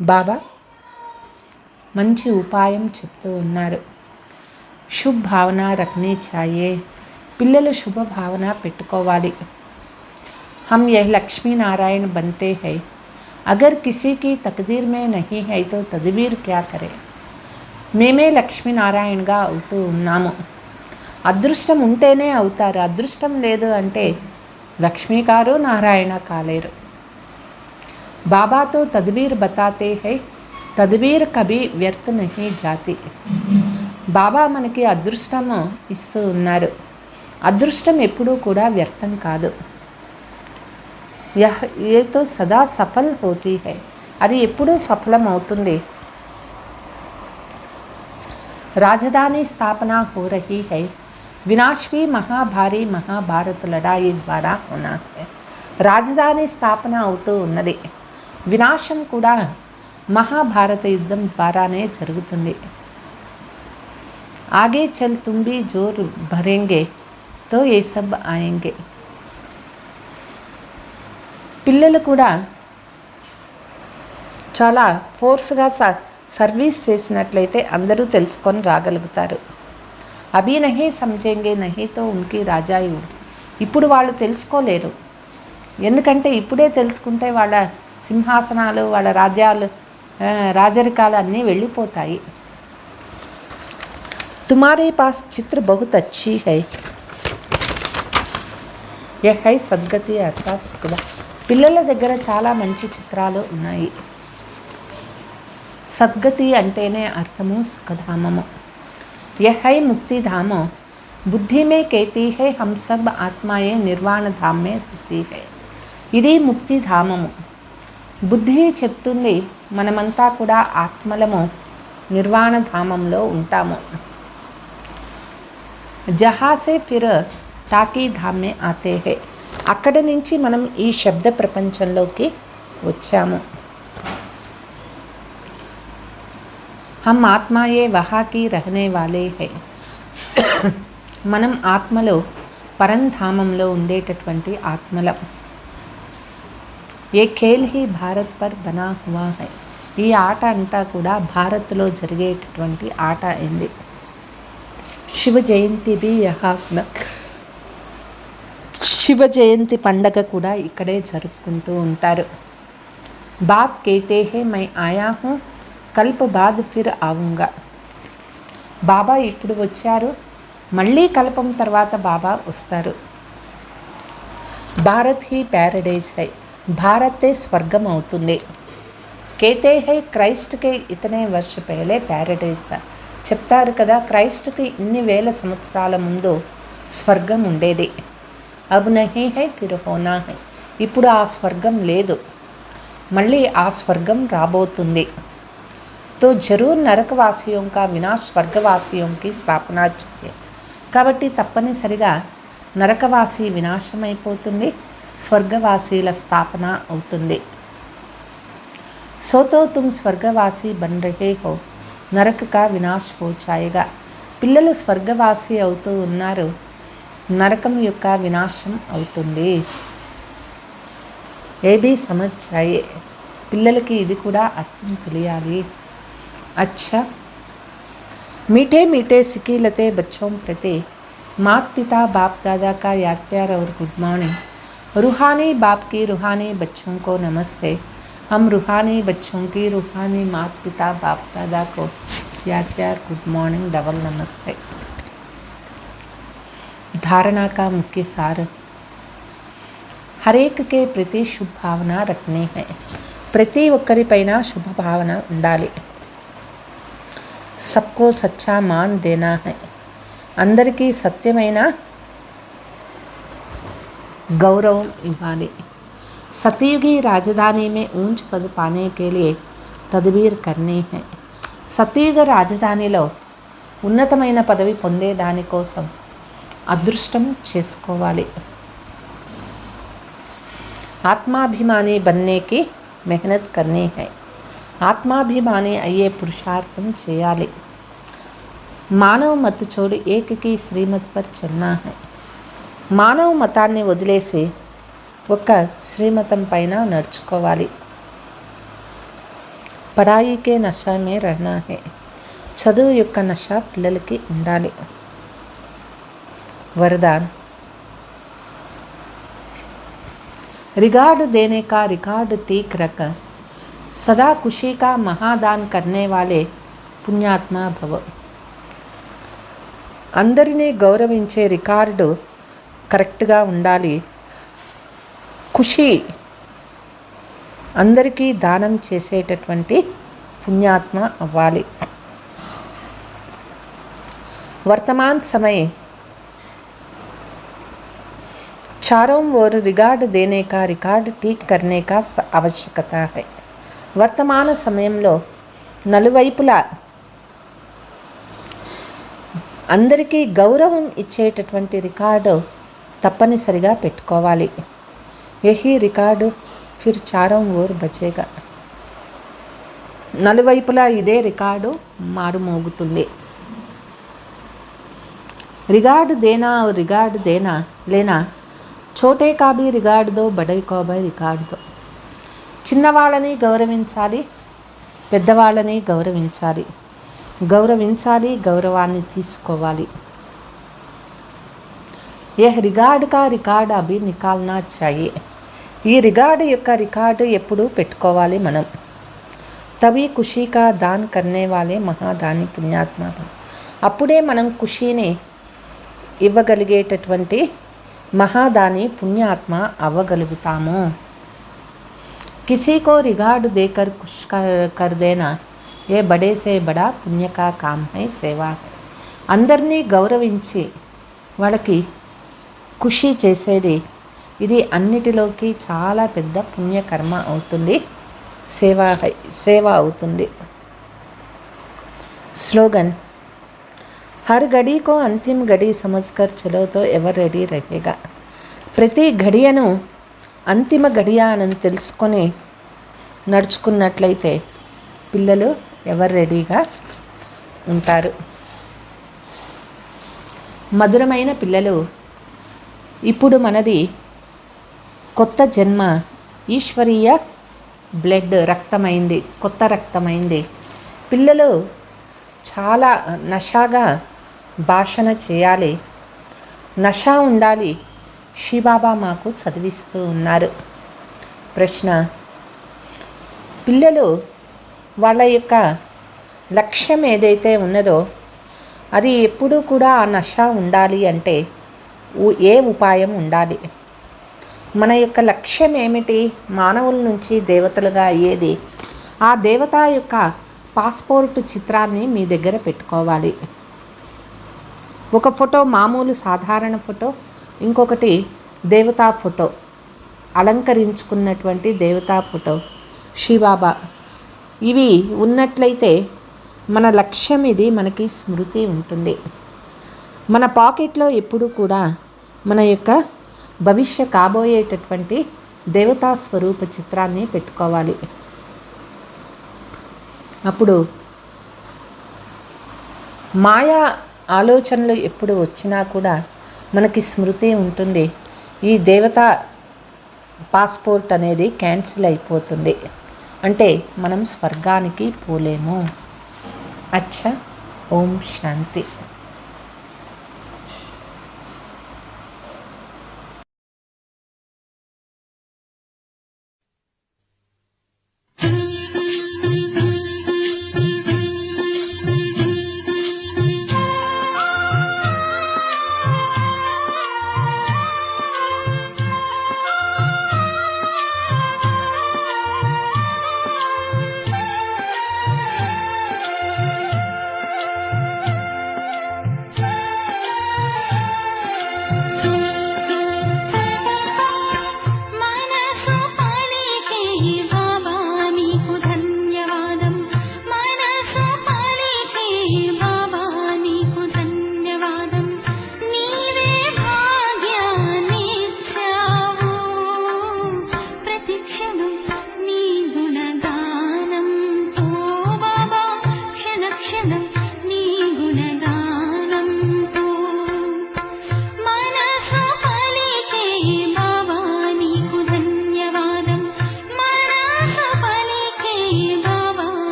బాబా మంచి ఉపాయం చెప్తూ ఉన్నారు. శుభ భావన రఖనీ చాయే. పిల్లలు శుభ భావన పెట్టుకోవాలి. हम यह लक्ष्मी नारायण बनते हैं. अगर किसी की तकदीर में नहीं है तो तदबीर क्या करें. మేమే లక్ష్మీనారాయణగా అవుతూ ఉన్నాము. అదృష్టం ఉంటేనే అవుతారు. అదృష్టం లేదు అంటే లక్ష్మీ గారు నారాయణ కాలేరు. బాబాతో తద్బీర్ బతాతే హై. తద్బీర్ కభీ వ్యర్థ నహీ జాతి. బాబా మనకి అదృష్టము ఇస్తూ ఉన్నారు. అదృష్టం ఎప్పుడూ కూడా వ్యర్థం కాదు. ये तो सदा सफल होती है. అది ఎప్పుడూ సఫలం అవుతుంది. राजधानी स्थापना हो रही है. विनाश भी महाभारी महाभारत लड़ाई द्वारा होना है. రాజధాని స్థాపన అవుతూ ఉన్నది. వినాశం కూడా మహాభారత యుద్ధం ద్వారానే జరుగుతుంది. आगे चल तुम भी जोर भरेंगे तो ये सब आएंगे. పిల్లలు కూడా చాలా ఫోర్స్గా సర్వీస్ చేసినట్లయితే అందరూ తెలుసుకొని రాగలుగుతారు. అభి నహీ సమझेंगे नहीं तो उनकी రాజాయి. ఇప్పుడు వాళ్ళు తెలుసుకోలేరు. ఎందుకంటే ఇప్పుడే తెలుసుకుంటే వాళ్ళ సింహాసనాలు వాళ్ళ రాజరికాలు అన్నీ వెళ్ళిపోతాయి. तुम्हारे पास चित्र बहुत अच्छी है. यह है सद्गति अर्थात सुखद. పిల్లల దగ్గర చాలా మంచి చిత్రాలు ఉన్నాయి. సద్గతి అంటేనే అర్థము సుఖధామము. यह है मुक्तिधाम. बुद्धि में कहती है हम सब आत्माएं निर्वाण धाम में रहती है. ఇది ముక్తిధామము. బుద్ధి చెప్తుంది మనమంతా కూడా ఆత్మలము నిర్వాణ ధామంలో ఉంటాము. జహా సే ఫిర్ టాకీ ధామ్ మే ఆతే హై. అక్కడి నుంచి మనం ఈ శబ్ద ప్రపంచంలోకి వచ్చాము. हम ఆత్మాయే వహాకి రహనే వాలే హై. మనం ఆత్మలో పరంధామంలో ఉండేటటువంటి ఆత్మలం. ఏ ఖేల్ హీ భారత్ పర్ బనా హువా హై. ఈ ఆట అంతా కూడా భారత్లో జరిగేటటువంటి ఆట అయింది. శివ జయంతి బి యహా. శివ జయంతి పండగ కూడా ఇక్కడే జరుపుకుంటూ ఉంటారు. బాప్ कहते हैं मैं आया हूँ కల్ప బాద్ ఫిర్ ఆవుంగా. బాబా ఇప్పుడు వచ్చారు, మళ్ళీ కల్పం తర్వాత బాబా వస్తారు. భారత్ హీ ప్యారడైజ్ హై. భారతే స్వర్గం అవుతుంది. కేతే హై క్రైస్ట్కి ఇతనే వర్ష పహలే ప్యారడైజ్ దా. చెప్తారు కదా, క్రైస్ట్కి ఇన్ని వేల సంవత్సరాల ముందు స్వర్గం ఉండేది. అబ్ నహీ హై ఫిర్ హోనా హై. ఇప్పుడు ఆ స్వర్గం లేదు, మళ్ళీ ఆ స్వర్గం రాబోతుంది. तो जरूर నరకవాసియోం కా వినాశ్ స్వర్గవాసియోం కి స్థాపన चाहिए. కాబట్టి తప్పనిసరిగా నరకవాసి వినాశం అయిపోతుంది, స్వర్గవాసీల స్థాపన అవుతుంది. సో తో తుమ్ స్వర్గవాసి బన్ రహే హో, నరక కా వినాశ్ హో జాయేగా. పిల్లలు స్వర్గవాసి అవుతూ ఉన్నారు, నరకం యొక్క వినాశం అవుతుంది. ఏ బీ సమజ్ చాయే. పిల్లలకి ఇది కూడా అర్థం తెలియాలి. अच्छा, मीठे मीठे सिकीलते बच्चों प्रति माता पिता बाप दादा का याद प्यार और गुड मॉर्निंग. रूहानी बाप की रूहानी बच्चों को नमस्ते. हम रूहानी बच्चों की रूहानी माता पिता बाप दादा को याद प्यार गुड मॉर्निंग डबल नमस्ते. धारणा का मुख्य सार हर एक के प्रति शुभ भावना रखनी है. ప్రతి ఒక్కరి పైన శుభ భావన ఉండాలి. सबको सच्चा मान देना है. అందరికీ సత్యమైన గౌరవం ఇవ్వాలి. सतयुगी राजधानी में ऊंच पद पाने के लिए तदबीर करनी है. సతయుగ రాజధానిలో ఉన్నతమైన పదవి పొందే దానికోసం అదృష్టం చేసుకోవాలి. ఆత్మాభిమాని బన్నేకి మెహనత్ కర్నీ హై. ఆత్మాభిమాని అయ్యే పురుషార్థం చేయాలి. మానవ మత్ చోడి ఏకకి శ్రీమత్ పర్ చల్నా హై. మానవ మతాన్ని వదిలేసి ఒక శ్రీమతం పైన నడుచుకోవాలి. పడాయికే నషా మే రహనా హై. చదువు యొక్క నష పిల్లలకి ఉండాలి. వరదాన్ रिगार्ड देने का रिकॉर्ड ठीक रख सदा खुशी का महादान करने वाले पुण्यात्मा भव. అందరినీ గౌరవించే రికార్డు కరెక్ట్గా ఉండాలి. ఖుషి అందరికీ దానం చేసేటటువంటి పుణ్యాత్మ అవ్వాలి. వర్తమాన్ సమయ चारों ओर रिगार्ड देने का रिकॉर्ड ठीक करने का आवश्यकता है. వర్తమాన సమయంలో నలువైపులా అందరికీ గౌరవం ఇచ్చేటటువంటి రికార్డు తప్పనిసరిగా పెట్టుకోవాలి. యహీ రికార్డు ఫిర్ చారోं ఓర్ బచేగా. నలువైపులా ఇదే రికార్డు మారుమోగుతుంది. रिगार्ड देना और रिगार्ड देना लेना छोटे का भी रिगार्ड दो बड़े को भी रिकार्ड दो. చిన్నవాళ్ళని గౌరవించాలి, పెద్దవాళ్ళని గౌరవించాలి. గౌరవించాలి, గౌరవాన్ని తీసుకోవాలి. యహ్ రిగార్డ్ కా రికార్డ్ అభి నికాల్నా చాహియే. ఈ రిగార్డు యొక్క రికార్డు ఎప్పుడూ పెట్టుకోవాలి మనం. తभी ఖుషీ కా దాన్ కర్నే వాలే మహాదాని పుణ్యాత్మ. అప్పుడే మనం ఖుషీని ఇవ్వగలిగేటటువంటి మహాదాని పుణ్యాత్మ అవ్వగలుగుతాము. किसी को रिगार्ड देकर खुश कर देना ये बड़े से बड़ा पुण्य का काम है, సేవా है. అందరినీ గౌరవించి వాళ్ళకి ఖుషి చేసేది ఇది అన్నిటిలోకి చాలా పెద్ద పుణ్యకర్మ అవుతుంది. సేవ అవుతుంది. స్లోగన్ हर घड़ी को अंतिम घड़ी समझकर चलो तो एवर रेडी रहेगा. ప్రతి ఘడియను అంతిమ ఘడియ అని తెలుసుకొని నడుచుకున్నట్లయితే పిల్లలు ఎవరు రెడీగా ఉంటారు. మధురమైన పిల్లలు, ఇప్పుడు మనది కొత్త జన్మ. ఈశ్వరీయ బ్లడ్ రక్తమైంది, కొత్త రక్తమైంది. పిల్లలు చాలా నషాగా భాషణ చేయాలి, నషా ఉండాలి. శివబాబా మాకు చదివిస్తూ ఉన్నారు. ప్రశ్న, పిల్లలు వాళ్ళ యొక్క లక్ష్యం ఏదైతే ఉన్నదో అది ఎప్పుడూ కూడా ఆ నషా ఉండాలి అంటే ఏ ఉపాయం ఉండాలి? మన యొక్క లక్ష్యం ఏమిటి? మానవుల నుంచి దేవతలుగా అయ్యేది. ఆ దేవత యొక్క పాస్పోర్ట్ చిత్రాన్ని మీ దగ్గర పెట్టుకోవాలి. ఒక ఫోటో మామూలు సాధారణ ఫోటో, ఇంకొకటి దేవతా ఫోటో, అలంకరించుకున్నటువంటి దేవతా ఫోటో, శివబాబా. ఇవి ఉన్నట్లయితే మన లక్ష్యం ఇది, మనకి స్మృతి ఉంటుంది. మన పాకెట్లో ఎప్పుడు కూడా మన యొక్క భవిష్య కాబోయేటటువంటి దేవతా స్వరూప చిత్రాన్ని పెట్టుకోవాలి. అప్పుడు మాయా ఆలోచనలు ఎప్పుడు వచ్చినా కూడా మనకి స్మృతి ఉంటుంది. ఈ దేవతా పాస్పోర్ట్ అనేది క్యాన్సిల్ అయిపోతుంది. అంటే మనం స్వర్గానికి పోలేము. అచ్చా, ఓం శాంతి.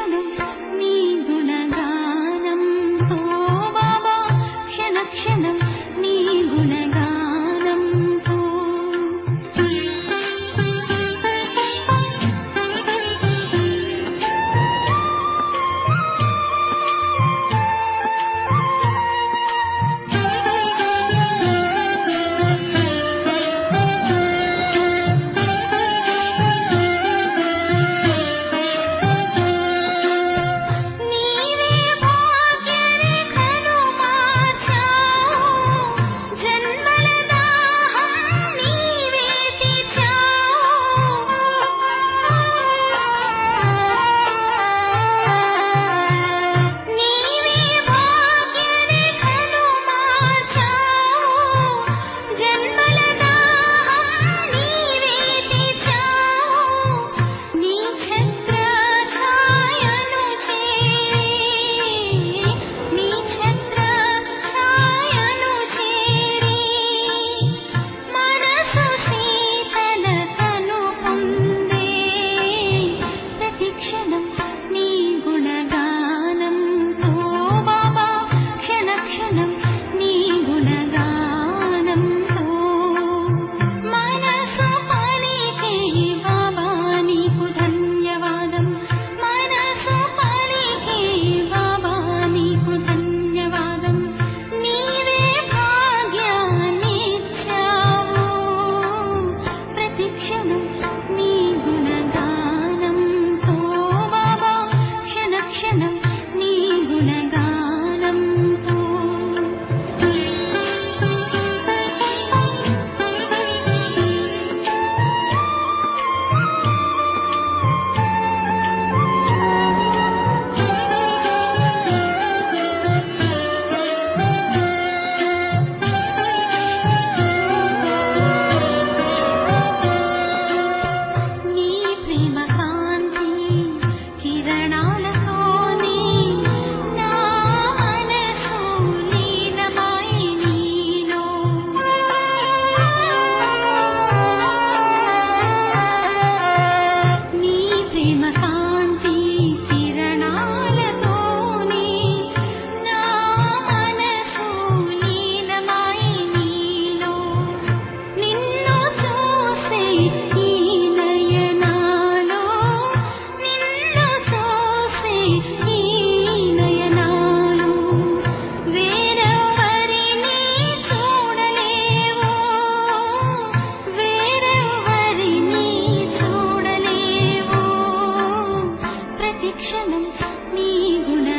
ప్రతిక్షణం నీ గుణగానంతో బాబా క్షణ క్షణం నీ గుణగానంతో ప్రతిక్షణం నీ గుణ